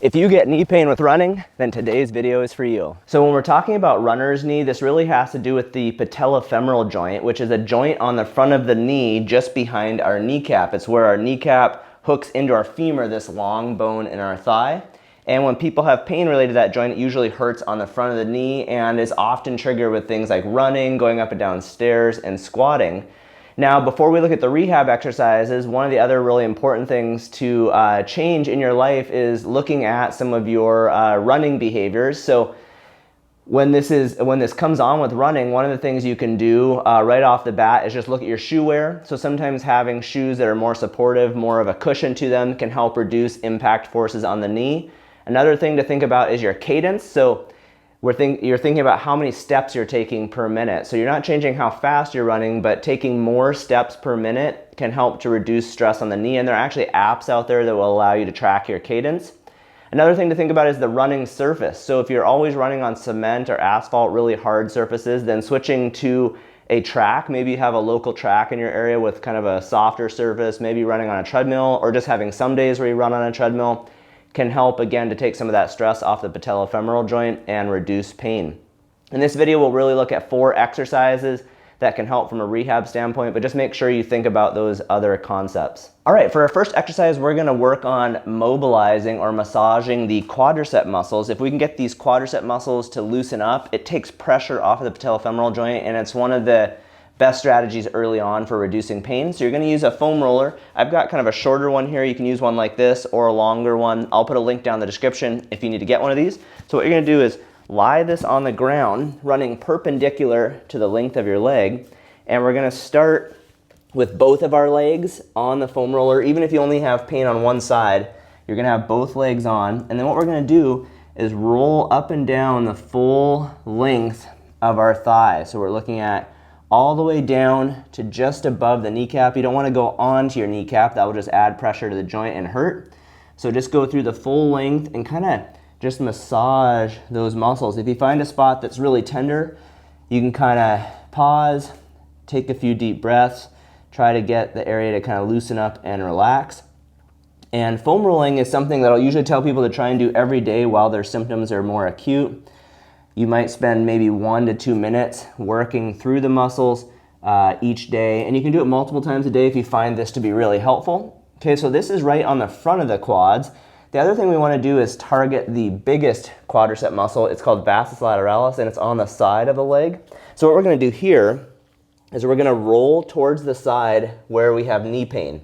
If you get knee pain with running, then today's video is for you. So when we're talking about runner's knee, this really has to do with the patellofemoral joint, which is a joint on the front of the knee just behind our kneecap. It's where our kneecap hooks into our femur, this long bone in our thigh. And when people have pain related to that joint, it usually hurts on the front of the knee and is often triggered with things like running, going up and down stairs, and squatting. Now, before we look at the rehab exercises, one of the other really important things to change in your life is looking at some of your running behaviors. So when this comes on with running, one of the things you can do right off the bat is just look at your shoe wear. So sometimes having shoes that are more supportive, more of a cushion to them, can help reduce impact forces on the knee. Another thing to think about is your cadence. So you're thinking about how many steps you're taking per minute. So you're not changing how fast you're running, but taking more steps per minute can help to reduce stress on the knee. And there are actually apps out there that will allow you to track your cadence. Another thing to think about is the running surface. So if you're always running on cement or asphalt, really hard surfaces, then switching to a track, maybe you have a local track in your area with kind of a softer surface, maybe running on a treadmill, or just having some days where you run on a treadmill, can help again to take some of that stress off the patellofemoral joint and reduce pain. In this video, we'll really look at 4 exercises that can help from a rehab standpoint, but just make sure you think about those other concepts. All right, for our first exercise, we're gonna work on mobilizing or massaging the quadricep muscles. If we can get these quadricep muscles to loosen up, it takes pressure off of the patellofemoral joint, and it's one of the best strategies early on for reducing pain. So you're gonna use a foam roller. I've got kind of a shorter one here. You can use one like this or a longer one. I'll put a link down in the description if you need to get one of these. So what you're gonna do is lie this on the ground, running perpendicular to the length of your leg. And we're gonna start with both of our legs on the foam roller. Even if you only have pain on one side, you're gonna have both legs on. And then what we're gonna do is roll up and down the full length of our thigh. So we're looking at all the way down to just above the kneecap. You don't want to go onto your kneecap. That will just add pressure to the joint and hurt. So just go through the full length and kind of just massage those muscles. If you find a spot that's really tender, you can kind of pause, take a few deep breaths, try to get the area to kind of loosen up and relax. And foam rolling is something that I'll usually tell people to try and do every day while their symptoms are more acute. You might spend maybe 1 to 2 minutes working through the muscles each day, and you can do it multiple times a day if you find this to be really helpful. Okay, so this is right on the front of the quads. The other thing we want to do is target the biggest quadricep muscle. It's called vastus lateralis, and it's on the side of the leg. So what we're going to do here is we're going to roll towards the side where we have knee pain,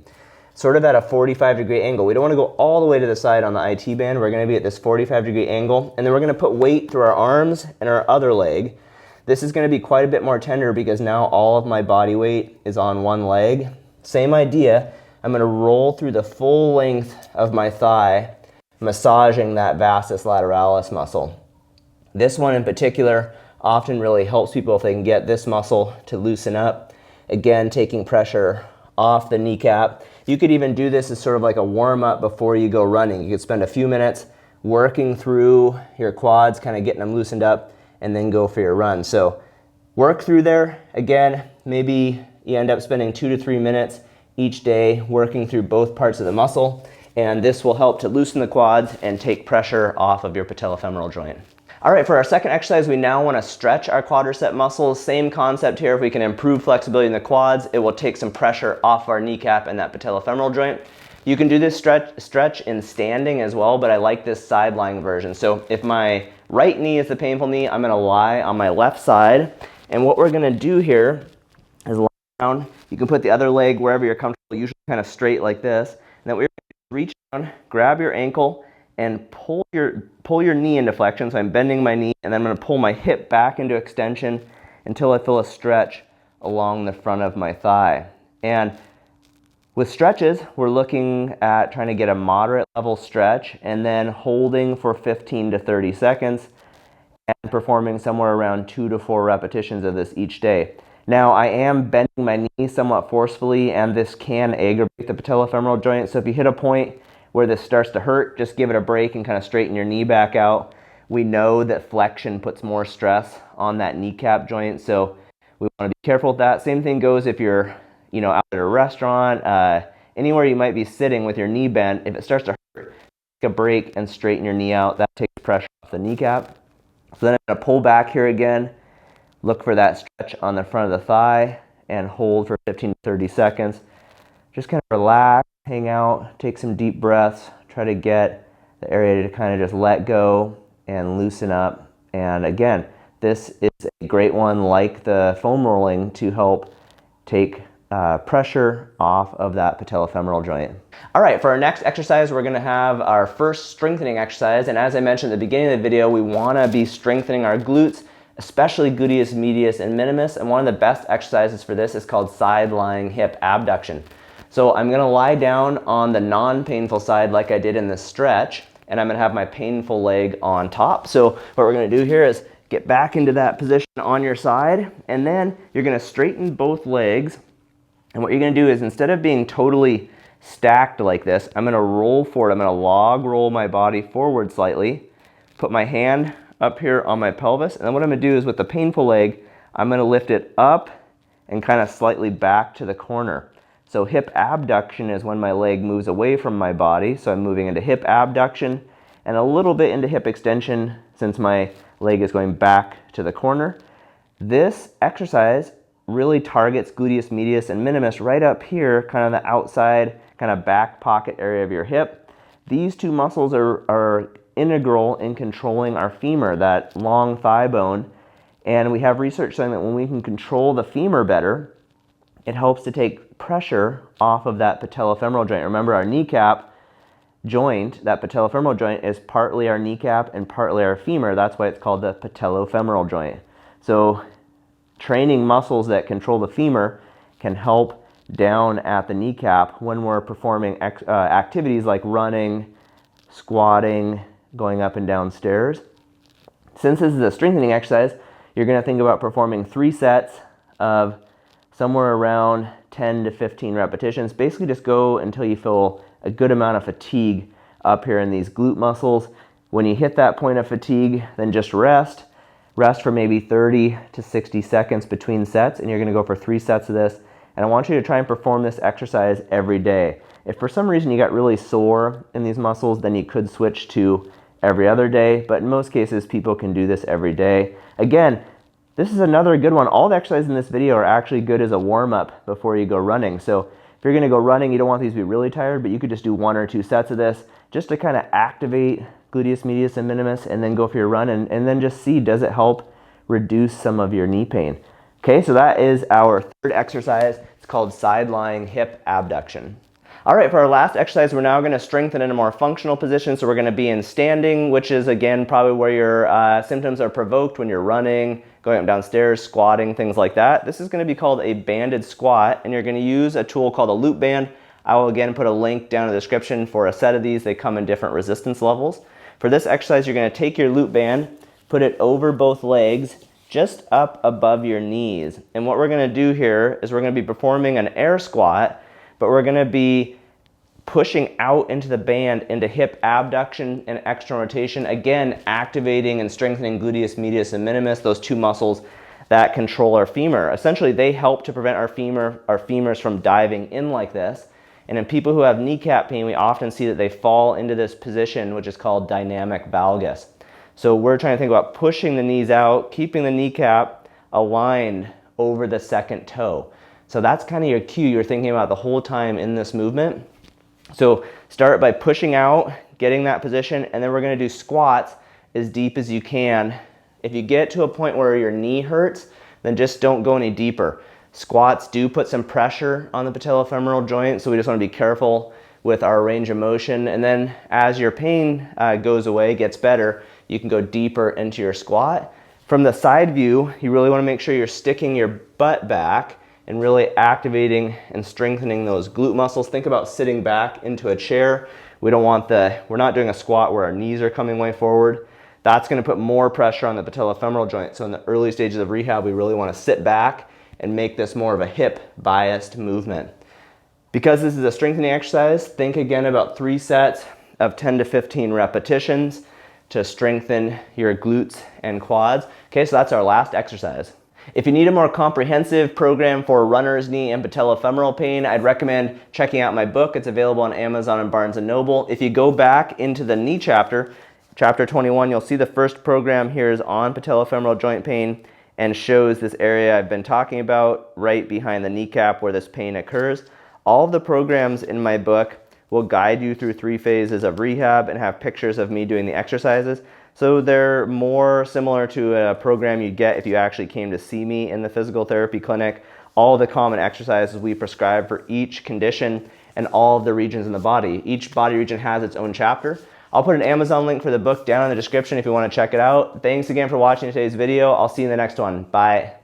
sort of at a 45-degree angle. We don't want to go all the way to the side on the IT band. We're going to be at this 45-degree angle, and then we're going to put weight through our arms and our other leg. This is going to be quite a bit more tender because now all of my body weight is on one leg. Same idea. I'm going to roll through the full length of my thigh, massaging that vastus lateralis muscle. This one in particular often really helps people if they can get this muscle to loosen up. Again, taking pressure off the kneecap. You could even do this as sort of like a warm-up before you go running. You could spend a few minutes working through your quads, kind of getting them loosened up, and then go for your run. So work through there. Again, maybe you end up spending 2 to 3 minutes each day working through both parts of the muscle, and this will help to loosen the quads and take pressure off of your patellofemoral joint. All right, for our second exercise, we now want to stretch our quadricep muscles. Same concept here. If we can improve flexibility in the quads, it will take some pressure off our kneecap and that patellofemoral joint. You can do this stretch in standing as well, but I like this side-lying version. So if my right knee is the painful knee, I'm going to lie on my left side. And what we're going to do here is lie down. You can put the other leg wherever you're comfortable, usually kind of straight like this. And then we're going to reach down, grab your ankle, and pull your knee into flexion. So I'm bending my knee, and then I'm going to pull my hip back into extension until I feel a stretch along the front of my thigh. And with stretches, we're looking at trying to get a moderate level stretch and then holding for 15 to 30 seconds and performing somewhere around 2 to 4 repetitions of this each day. Now, I am bending my knee somewhat forcefully, and this can aggravate the patellofemoral joint. So if you hit a point where this starts to hurt, just give it a break and kind of straighten your knee back out. We know that flexion puts more stress on that kneecap joint, so we want to be careful with that. Same thing goes if you're out at a restaurant, anywhere you might be sitting with your knee bent. If it starts to hurt, take a break and straighten your knee out. That takes pressure off the kneecap. So then I'm going to pull back here again, look for that stretch on the front of the thigh, and hold for 15 to 30 seconds. Just kind of relax, hang out, take some deep breaths, try to get the area to kind of just let go and loosen up. And again, this is a great one, like the foam rolling, to help take pressure off of that patellofemoral joint. All right, for our next exercise, we're going to have our first strengthening exercise. And as I mentioned at the beginning of the video, we want to be strengthening our glutes, especially gluteus, medius, and minimus. And one of the best exercises for this is called Sidelying hip abduction. So I'm going to lie down on the non-painful side like I did in the stretch, and I'm going to have my painful leg on top. So what we're going to do here is get back into that position on your side, and then you're going to straighten both legs. And what you're going to do is, instead of being totally stacked like this, I'm going to roll forward. I'm going to log roll my body forward slightly, put my hand up here on my pelvis, and then what I'm going to do is, with the painful leg, I'm going to lift it up and kind of slightly back to the corner. So hip abduction is when my leg moves away from my body. So I'm moving into hip abduction and a little bit into hip extension since my leg is going back to the corner. This exercise really targets gluteus medius and minimus right up here, kind of the outside, kind of back pocket area of your hip. These two muscles are integral in controlling our femur, that long thigh bone. And we have research showing that when we can control the femur better, it helps to take pressure off of that patellofemoral joint. Remember, our kneecap joint, that patellofemoral joint, is partly our kneecap and partly our femur. That's why it's called the patellofemoral joint. So training muscles that control the femur can help down at the kneecap when we're performing activities like running, squatting, going up and down stairs. Since this is a strengthening exercise, you're going to think about performing 3 sets of somewhere around 10 to 15 repetitions. Basically just go until you feel a good amount of fatigue up here in these glute muscles. When you hit that point of fatigue, then just rest. Rest for maybe 30 to 60 seconds between sets, and you're going to go for 3 sets of this. And I want you to try and perform this exercise every day. If for some reason you got really sore in these muscles, then you could switch to every other day, but in most cases people can do this every day. Again, this is another good one. All the exercises in this video are actually good as a warm-up before you go running. So if you're going to go running, you don't want these to be really tired, but you could just do 1 or 2 sets of this just to kind of activate gluteus medius and minimus, and then go for your run, and then just see, does it help reduce some of your knee pain. Okay, so that is our third exercise. It's called Sidelying hip abduction. All right, for our last exercise, we're now going to strengthen in a more functional position. So we're going to be in standing, which is, again, probably where your symptoms are provoked when you're running, going up and down stairs, squatting, things like that. This is going to be called a banded squat, and you're going to use a tool called a loop band. I will, again, put a link down in the description for a set of these. They come in different resistance levels. For this exercise, you're going to take your loop band, put it over both legs, just up above your knees. And what we're going to do here is we're going to be performing an air squat, but we're going to be pushing out into the band into hip abduction and external rotation, again activating and strengthening gluteus medius and minimus, those two muscles that control our femur. Essentially, they help to prevent our femurs from diving in like this. And in people who have kneecap pain, we often see that they fall into this position, which is called dynamic valgus. So we're trying to think about pushing the knees out, keeping the kneecap aligned over the second toe. So that's kind of your cue you're thinking about the whole time in this movement. So start by pushing out, getting that position, and then we're going to do squats as deep as you can. If you get to a point where your knee hurts, then just don't go any deeper. Squats do put some pressure on the patellofemoral joint, so we just want to be careful with our range of motion. And then as your pain goes away, gets better, you can go deeper into your squat. From the side view, you really want to make sure you're sticking your butt back and really activating and strengthening those glute muscles. Think about sitting back into a chair. We're not doing a squat where our knees are coming way forward. That's going to put more pressure on the patellofemoral joint. So in the early stages of rehab, we really want to sit back and make this more of a hip biased movement. Because this is a strengthening exercise, think again about 3 sets of 10 to 15 repetitions to strengthen your glutes and quads. Okay, so that's our last exercise. If you need a more comprehensive program for runner's knee and patellofemoral pain, I'd recommend checking out my book. It's available on Amazon and Barnes & Noble. If you go back into the knee chapter, chapter 21, you'll see the first program here is on patellofemoral joint pain and shows this area I've been talking about right behind the kneecap where this pain occurs. All of the programs in my book will guide you through 3 phases of rehab and have pictures of me doing the exercises. So they're more similar to a program you'd get if you actually came to see me in the physical therapy clinic. All the common exercises we prescribe for each condition and all of the regions in the body. Each body region has its own chapter. I'll put an Amazon link for the book down in the description if you want to check it out. Thanks again for watching today's video. I'll see you in the next one. Bye.